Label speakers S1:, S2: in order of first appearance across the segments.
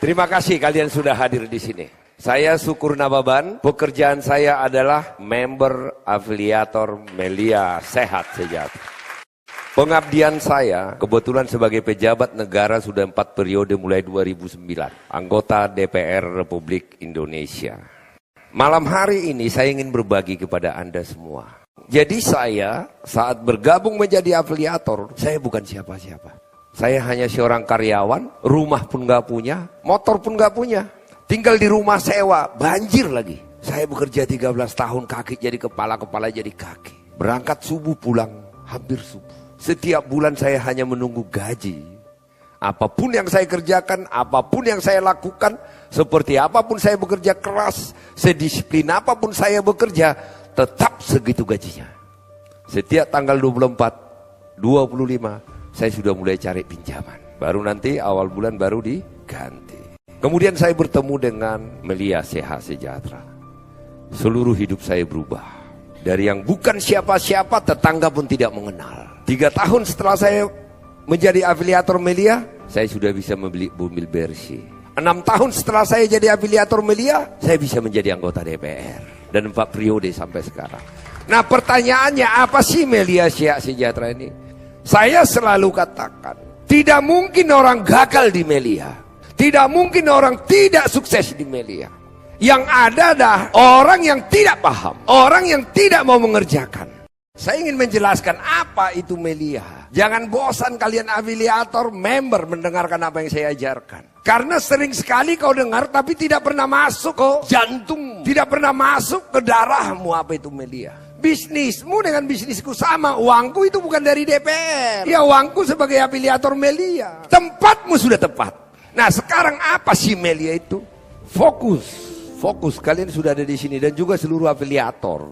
S1: Terima kasih kalian sudah hadir di sini. Saya Syukur Nababan, pekerjaan saya adalah member afiliator Melia Sehat Sejahtera. Pengabdian saya kebetulan sebagai pejabat negara sudah 4 periode mulai 2009, anggota DPR Republik Indonesia. Malam hari ini saya ingin berbagi kepada Anda semua. Jadi saya saat bergabung menjadi afiliator, saya bukan siapa-siapa. Saya hanya seorang karyawan, rumah pun gak punya, motor pun gak punya. Tinggal di rumah sewa, banjir lagi. Saya bekerja 13 tahun, kaki jadi kepala, kepala jadi kaki. Berangkat subuh, pulang hampir subuh. Setiap bulan saya hanya menunggu gaji. Apapun yang saya kerjakan, apapun yang saya lakukan, seperti apapun saya bekerja keras, sedisiplin apapun saya bekerja, tetap segitu gajinya. Setiap tanggal 24, 25, saya sudah mulai cari pinjaman. Baru nanti awal bulan baru diganti. Kemudian saya bertemu dengan Melia Sehat Sejahtera. Seluruh hidup saya berubah. Dari yang bukan siapa-siapa, tetangga pun tidak mengenal. 3 tahun setelah saya menjadi afiliator Melia, saya sudah bisa membeli mobil bersih. 6 tahun setelah saya jadi afiliator Melia, saya bisa menjadi anggota DPR. Dan 4 periode sampai sekarang. Nah, pertanyaannya apa sih Melia Sehat Sejahtera ini? Saya selalu katakan, tidak mungkin orang gagal di Melia. Tidak mungkin orang tidak sukses di Melia. Yang ada adalah orang yang tidak paham, orang yang tidak mau mengerjakan. Saya ingin menjelaskan apa itu Melia. Jangan bosan kalian afiliator, member mendengarkan apa yang saya ajarkan. Karena sering sekali kau dengar tapi tidak pernah masuk ke jantung, tidak pernah masuk ke darahmu apa itu Melia. Bisnismu dengan bisnisku sama, uangku itu bukan dari DPR. Ya, uangku sebagai afiliator Melia. Tempatmu sudah tepat. Nah, sekarang apa sih Melia itu? Fokus. Fokus, kalian sudah ada di sini dan juga seluruh afiliator.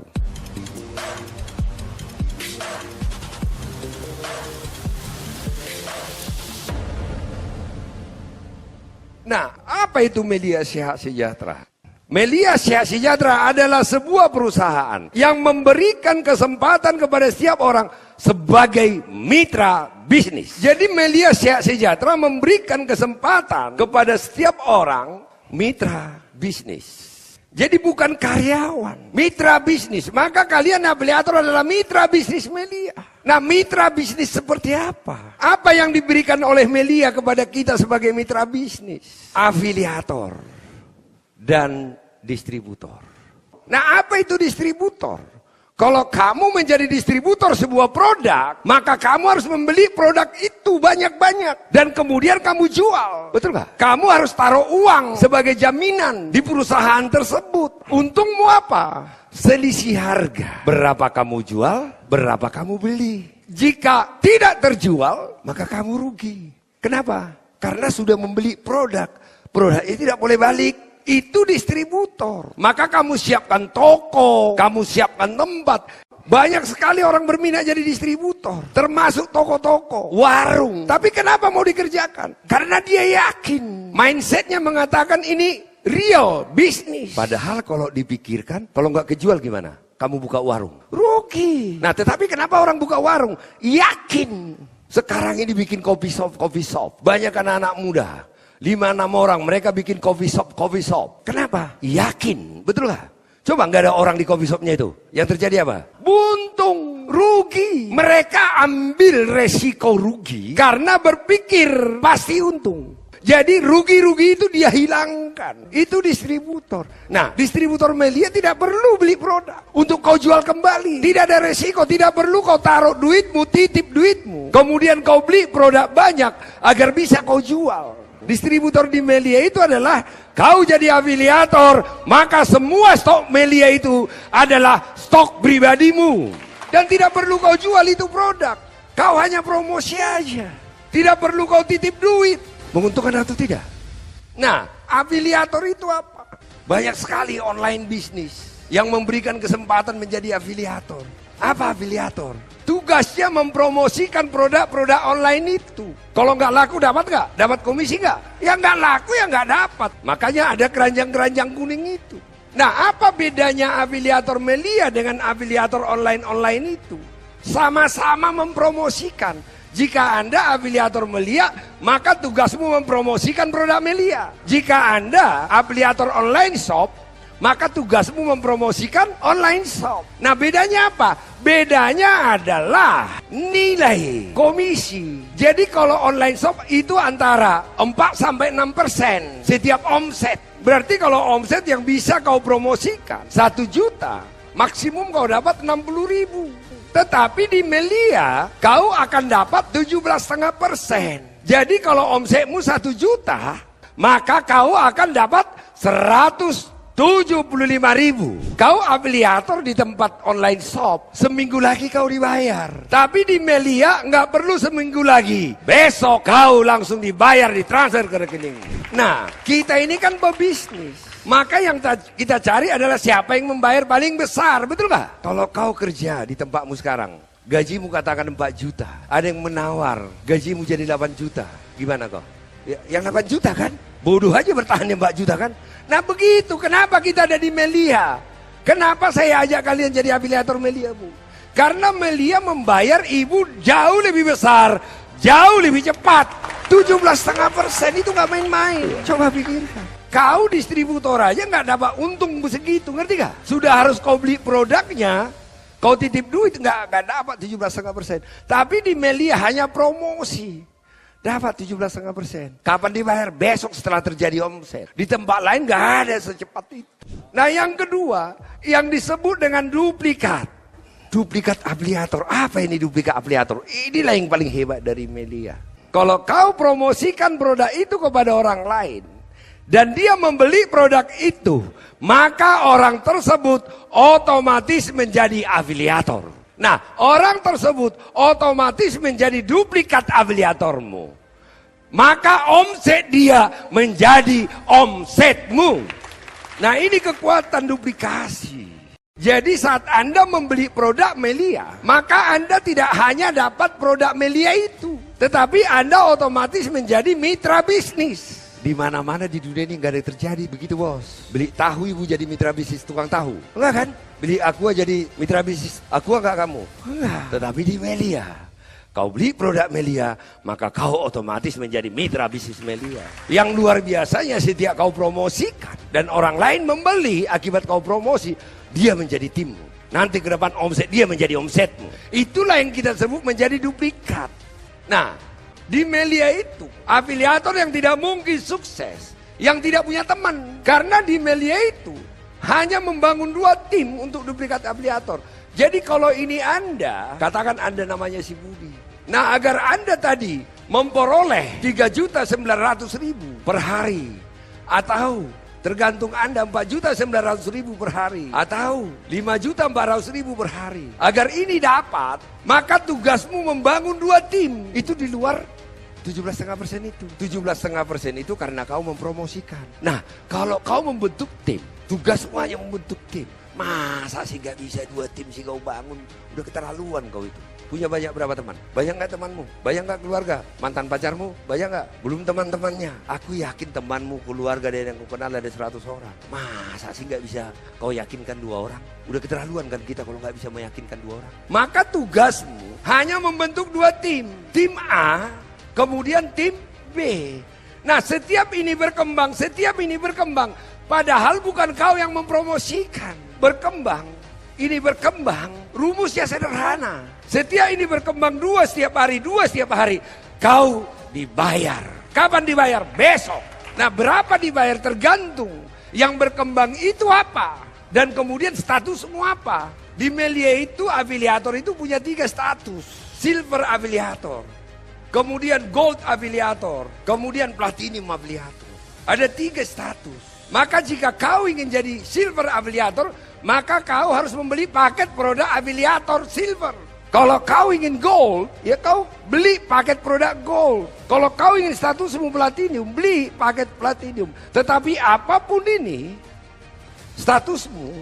S1: Nah, apa itu Melia Sehat Sejahtera? Melia Sehat Sejahtera adalah sebuah perusahaan yang memberikan kesempatan kepada setiap orang sebagai mitra bisnis. Jadi Melia Sehat Sejahtera memberikan kesempatan kepada setiap orang mitra bisnis. Jadi bukan karyawan, mitra bisnis. Maka kalian afiliator adalah mitra bisnis Melia. Nah, mitra bisnis seperti apa? Apa yang diberikan oleh Melia kepada kita sebagai mitra bisnis? Afiliator dan distributor. Nah, apa itu distributor? Kalau kamu menjadi distributor sebuah produk, maka kamu harus membeli produk itu banyak-banyak dan kemudian kamu jual. Betul nggak? Kamu harus taruh uang sebagai jaminan di perusahaan tersebut. Untungmu apa? Selisih harga. Berapa kamu jual, berapa kamu beli. Jika tidak terjual, maka kamu rugi. Kenapa? Karena sudah membeli produk. Produk itu tidak boleh balik. Itu distributor. Maka kamu siapkan toko, kamu siapkan tempat. Banyak sekali orang berminat jadi distributor, termasuk toko-toko, warung. Tapi kenapa mau dikerjakan? Karena dia yakin, mindsetnya mengatakan ini real bisnis. Padahal kalau dipikirkan, kalau nggak kejual gimana? Kamu buka warung, rugi. Nah, tetapi kenapa orang buka warung? Yakin. Sekarang ini bikin coffee shop. Banyak anak-anak muda. 5-6 orang mereka bikin coffee shop. Kenapa? Yakin, betul gak? Coba nggak ada orang di coffee shopnya itu. Yang terjadi apa? Buntung, rugi. Mereka ambil resiko rugi karena berpikir pasti untung. Jadi rugi-rugi itu dia hilangkan. Itu distributor. Nah, distributor Melia tidak perlu beli produk untuk kau jual kembali. Tidak ada resiko, tidak perlu kau taruh duitmu, titip duitmu. Kemudian kau beli produk banyak agar bisa kau jual. Distributor di Melia itu adalah kau jadi afiliator, maka semua stok Melia itu adalah stok pribadimu. Dan tidak perlu kau jual itu produk. Kau hanya promosi aja. Tidak perlu kau titip duit. Menguntungkan atau tidak? Nah, afiliator itu apa? Banyak sekali online bisnis yang memberikan kesempatan menjadi afiliator. Apa afiliator? Tugasnya mempromosikan produk-produk online itu. Kalau nggak laku dapat nggak? Dapat komisi nggak? Ya nggak laku ya nggak dapat. Makanya ada keranjang-keranjang kuning itu. Nah, apa bedanya afiliator Melia dengan afiliator online itu? Sama-sama mempromosikan. Jika Anda afiliator Melia, maka tugasmu mempromosikan produk Melia. Jika Anda afiliator online shop, maka tugasmu mempromosikan online shop. Nah, bedanya apa? Bedanya adalah nilai komisi. Jadi kalau online shop itu antara 4-6% setiap omset. Berarti kalau omset yang bisa kau promosikan 1 juta, maksimum kau dapat 60.000. Tetapi di Melia kau akan dapat 17,5%. Jadi kalau omsetmu 1 juta, maka kau akan dapat 175.000. Kau afiliator di tempat online shop, seminggu lagi kau dibayar. Tapi di Melia nggak perlu seminggu lagi, besok kau langsung dibayar, ditransfer ke rekening. Nah, kita ini kan pebisnis. Maka yang kita cari adalah siapa yang membayar paling besar, betul gak? Kalau kau kerja di tempatmu sekarang, gajimu katakan 4 juta. Ada yang menawar, gajimu jadi 8 juta. Gimana kau? Ya, yang 8 juta kan? Bodoh aja bertahan yang 4 juta kan? Nah begitu, kenapa kita ada di Melia? Kenapa saya ajak kalian jadi afiliator Melia, Bu? Karena Melia membayar ibu jauh lebih besar, jauh lebih cepat. 17,5% itu gak main-main. Coba pikirkan. Kau distributor aja nggak dapat untung segitu, ngerti gak? Sudah harus kau beli produknya, kau titip duit nggak dapat 17,5%. Tapi di Melia hanya promosi, dapat 17,5%. Kapan dibayar? Besok setelah terjadi omset. Di tempat lain nggak ada secepat itu. Nah yang kedua, yang disebut dengan duplikat. Duplikat afiliator. Apa ini duplikat afiliator? Inilah yang paling hebat dari Melia. Kalau kau promosikan produk itu kepada orang lain, dan dia membeli produk itu, maka orang tersebut otomatis menjadi afiliator. Nah, orang tersebut otomatis menjadi duplikat afiliatormu. Maka omset dia menjadi omsetmu. Nah, ini kekuatan duplikasi. Jadi saat Anda membeli produk Melia, maka Anda tidak hanya dapat produk Melia itu, tetapi Anda otomatis menjadi mitra bisnis. Di mana-mana di dunia ini nggak ada yang terjadi begitu, bos. Beli tahu ibu jadi mitra bisnis tukang tahu, enggak kan? Beli aqua jadi mitra bisnis aqua, enggak kamu? Enggak. Tetapi di Melia, kau beli produk Melia, maka kau otomatis menjadi mitra bisnis Melia. Yang luar biasanya setiap kau promosikan dan orang lain membeli akibat kau promosi, dia menjadi timmu. Nanti ke depan omset dia menjadi omsetmu. Itulah yang kita sebut menjadi duplikat. Nah, di Melia itu, afiliator yang tidak mungkin sukses, yang tidak punya teman. Karena di Melia itu, hanya membangun 2 tim untuk duplikat afiliator. Jadi kalau ini Anda, katakan Anda namanya si Budi. Nah agar Anda tadi memperoleh 3.900.000 per hari. Atau tergantung Anda 4.900.000 per hari. Atau 5.400.000 per hari. Agar ini dapat, maka tugasmu membangun 2 tim. Itu di luar 17,5% itu. 17,5% itu karena kau mempromosikan. Nah, kalau kau membentuk tim, tugasmu hanya membentuk tim. Masa sih gak bisa 2 tim sih kau bangun? Udah keterlaluan kau itu. Punya banyak berapa teman? Banyak gak temanmu? Banyak gak keluarga? Mantan pacarmu? Banyak gak? Belum teman-temannya. Aku yakin temanmu, keluarga dan yang kau kenal ada 100 orang. Masa sih gak bisa kau yakinkan 2 orang? Udah keterlaluan kan kita kalau gak bisa meyakinkan 2 orang. Maka tugasmu hanya membentuk 2 tim. Tim A, kemudian tim B. Nah setiap ini berkembang, padahal bukan kau yang mempromosikan. Berkembang, ini berkembang, rumusnya sederhana. Setiap ini berkembang 2 setiap hari, kau dibayar. Kapan dibayar? Besok. Nah berapa dibayar tergantung yang berkembang itu apa. Dan kemudian statusmu apa. Di Melia itu afiliator itu punya 3 status. Silver afiliator, kemudian gold afiliator, kemudian platinum afiliator. Ada 3 status. Maka jika kau ingin jadi silver afiliator, maka kau harus membeli paket produk afiliator silver. Kalau kau ingin gold, ya kau beli paket produk gold. Kalau kau ingin statusmu platinum, beli paket platinum. Tetapi apapun ini, statusmu,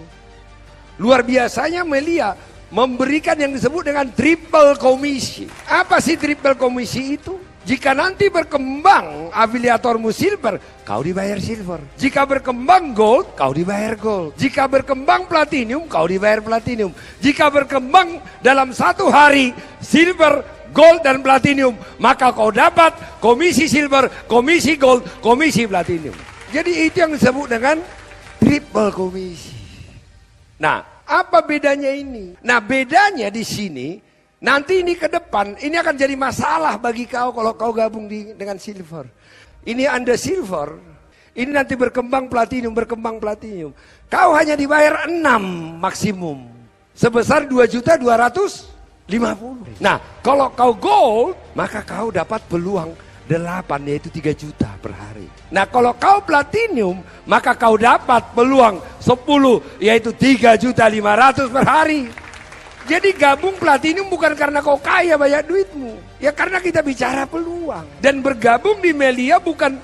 S1: luar biasanya Melia memberikan yang disebut dengan triple komisi. Apa sih triple komisi itu? Jika nanti berkembang afiliatormu silver, kau dibayar silver. Jika berkembang gold, kau dibayar gold. Jika berkembang platinum, kau dibayar platinum. Jika berkembang dalam 1 hari silver, gold dan platinum, maka kau dapat komisi silver, komisi gold, komisi platinum. Jadi itu yang disebut dengan triple komisi. Nah, apa bedanya ini? Nah, bedanya di sini, nanti ini ke depan, ini akan jadi masalah bagi kau kalau kau gabung dengan silver. Ini Anda silver, ini nanti berkembang platinum. Kau hanya dibayar 6 maksimum, sebesar 2.250.000. Nah, kalau kau gold, maka kau dapat peluang 8, yaitu 3 juta per hari. Nah, kalau kau platinum, maka kau dapat peluang 10, yaitu 3.500.000 per hari. Jadi gabung platinum bukan karena kau kaya banyak duitmu, ya karena kita bicara peluang. Dan bergabung di Melia bukan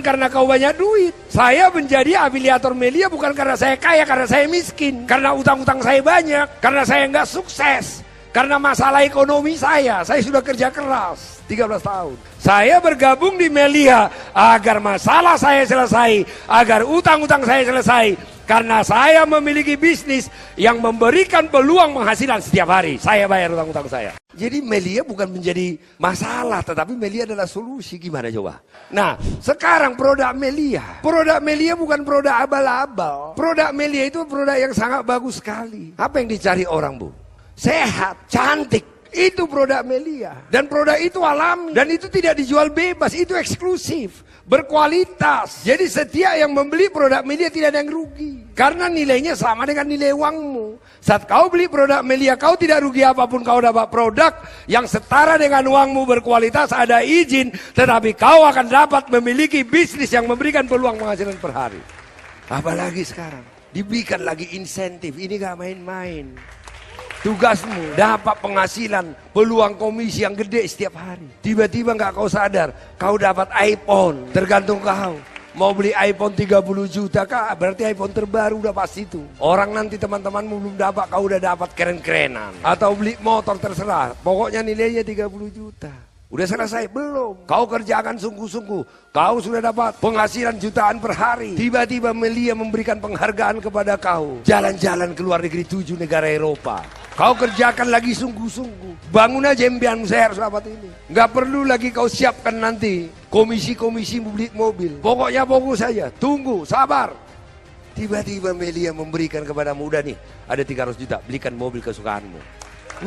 S1: karena kau banyak duit. Saya menjadi afiliator Melia bukan karena saya kaya, karena saya miskin, karena utang-utang saya banyak, karena saya nggak sukses, karena masalah ekonomi saya sudah kerja keras 13 tahun. Saya bergabung di Melia agar masalah saya selesai, agar utang-utang saya selesai, karena saya memiliki bisnis yang memberikan peluang penghasilan setiap hari. Saya bayar utang-utang saya. Jadi Melia bukan menjadi masalah, tetapi Melia adalah solusi. Gimana coba? Nah, sekarang produk Melia bukan produk abal-abal. Produk Melia itu produk yang sangat bagus sekali. Apa yang dicari orang, Bu? Sehat, cantik. Itu produk Melia. Dan produk itu alami. Dan itu tidak dijual bebas. Itu eksklusif. Berkualitas. Jadi setiap yang membeli produk Melia tidak ada yang rugi. Karena nilainya sama dengan nilai uangmu. Saat kau beli produk Melia, kau tidak rugi apapun. Kau dapat produk yang setara dengan uangmu, berkualitas, ada izin. Tetapi kau akan dapat memiliki bisnis yang memberikan peluang penghasilan per hari. Apalagi sekarang. Diberikan lagi insentif. Ini gak main-main. Tugasmu dapat penghasilan, peluang komisi yang gede setiap hari. Tiba-tiba nggak kau sadar, kau dapat iPhone, tergantung kau. Mau beli iPhone 30 juta kah? Berarti iPhone terbaru udah pasti itu. Orang nanti teman-temanmu belum dapat, kau udah dapat keren-kerenan. Atau beli motor terserah, pokoknya nilainya 30 juta. Udah selesai? Belum. Kau kerjakan sungguh-sungguh. Kau sudah dapat penghasilan jutaan per hari. Tiba-tiba Melia memberikan penghargaan kepada kau. Jalan-jalan ke luar negeri 7 negara Eropa. Kau kerjakan lagi sungguh-sungguh. Bangun aja impian, saya harus dapat ini. Nggak perlu lagi kau siapkan nanti komisi-komisi beli mobil. Pokoknya fokus saja. Tunggu, sabar. Tiba-tiba Melia memberikan kepada muda nih. Ada 300 juta, belikan mobil kesukaanmu.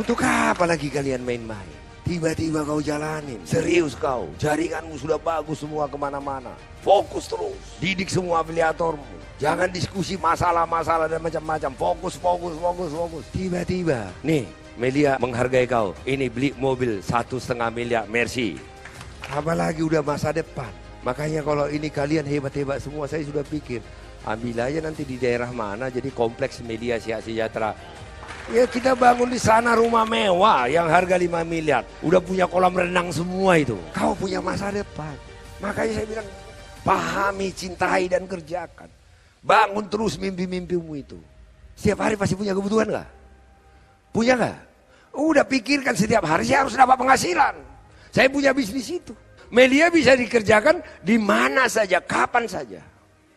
S1: Untuk apa lagi kalian main-main? Tiba-tiba kau jalanin, serius kau, jaringanmu sudah bagus semua kemana-mana. Fokus terus, didik semua afiliatormu. Jangan diskusi masalah-masalah dan macam-macam. Fokus. Tiba-tiba, nih Melia menghargai kau. Ini beli mobil 1,5 miliar, Mercy. Apalagi udah masa depan. Makanya kalau ini kalian hebat-hebat semua, saya sudah pikir. Ambil aja nanti di daerah mana, jadi kompleks Melia Sihat Sejahtera. Ya kita bangun di sana rumah mewah yang harga 5 miliar. Udah punya kolam renang semua itu. Kau punya masa depan. Makanya saya bilang, pahami, cintai dan kerjakan. Bangun terus mimpi-mimpimu itu. Setiap hari pasti punya kebutuhan gak? Punya gak? Udah pikirkan setiap hari saya harus dapat penghasilan. Saya punya bisnis itu. Melia bisa dikerjakan di mana saja, kapan saja.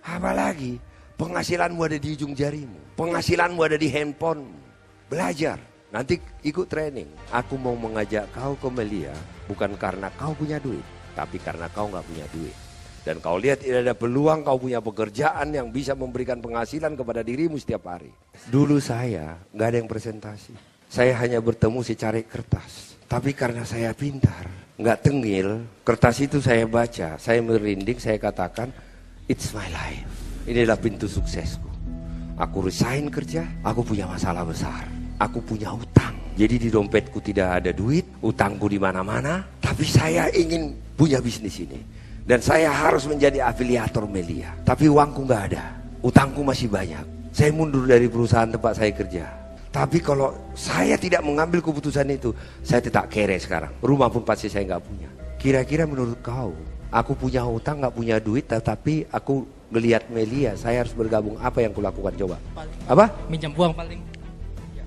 S1: Apalagi penghasilanmu ada di ujung jarimu. Penghasilanmu ada di handphonemu. Belajar, nanti ikut training. Aku mau mengajak kau ke Melia bukan karena kau punya duit, tapi karena kau nggak punya duit. Dan kau lihat tidak ada peluang, kau punya pekerjaan yang bisa memberikan penghasilan kepada dirimu setiap hari. Dulu saya nggak ada yang presentasi. Saya hanya bertemu secari kertas. Tapi karena saya pintar, nggak tengil, kertas itu saya baca, saya merinding, saya katakan, it's my life. Inilah pintu suksesku. Aku resign kerja, aku punya masalah besar. Aku punya utang. Jadi di dompetku tidak ada duit, utangku di mana-mana. Tapi saya ingin punya bisnis ini. Dan saya harus menjadi afiliator Melia. Tapi uangku nggak ada, utangku masih banyak. Saya mundur dari perusahaan tempat saya kerja. Tapi kalau saya tidak mengambil keputusan itu, saya tidak kere sekarang. Rumah pun pasti saya nggak punya. Kira-kira menurut kau, aku punya utang, nggak punya duit, tetapi aku ngelihat Melia, saya harus bergabung. Apa yang kulakukan coba? Apa?
S2: Minjam uang paling.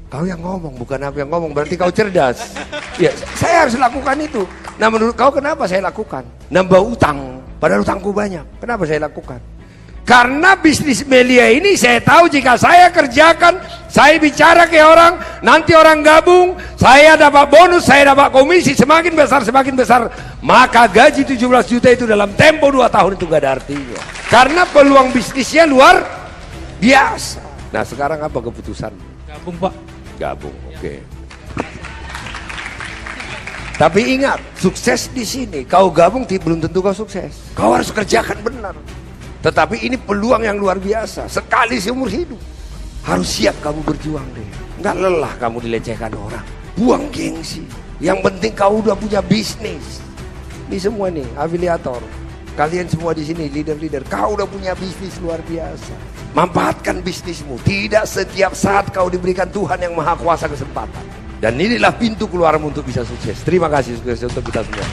S1: Kau yang ngomong, bukan aku yang ngomong. Berarti kau cerdas. Ya, saya harus lakukan itu. Nah menurut kau kenapa saya lakukan? Nambah utang, padahal utangku banyak. Kenapa saya lakukan? Karena bisnis Melia ini saya tahu jika saya kerjakan, Saya bicara ke orang, nanti orang gabung, saya dapat bonus, saya dapat komisi, semakin besar, maka gaji 17 juta itu dalam tempo 2 tahun itu gak ada artinya. Karena peluang bisnisnya luar biasa. Nah sekarang apa keputusan?
S2: Gabung Pak.
S1: Gabung, oke. Tapi ingat, sukses di sini. Kau gabung belum tentu kau sukses. Kau harus kerjakan benar. Tetapi ini peluang yang luar biasa. Sekali seumur hidup. Harus siap kamu berjuang deh. Nggak lelah kamu dilecehkan orang. Buang gengsi. Yang penting kau udah punya bisnis. Ini semua nih afiliator. Kalian semua di sini leader-leader. Kau udah punya bisnis luar biasa. Manfaatkan bisnismu. Tidak setiap saat kau diberikan Tuhan yang Maha Kuasa kesempatan. Dan inilah pintu keluarmu untuk bisa sukses. Terima kasih sukses untuk kita semua.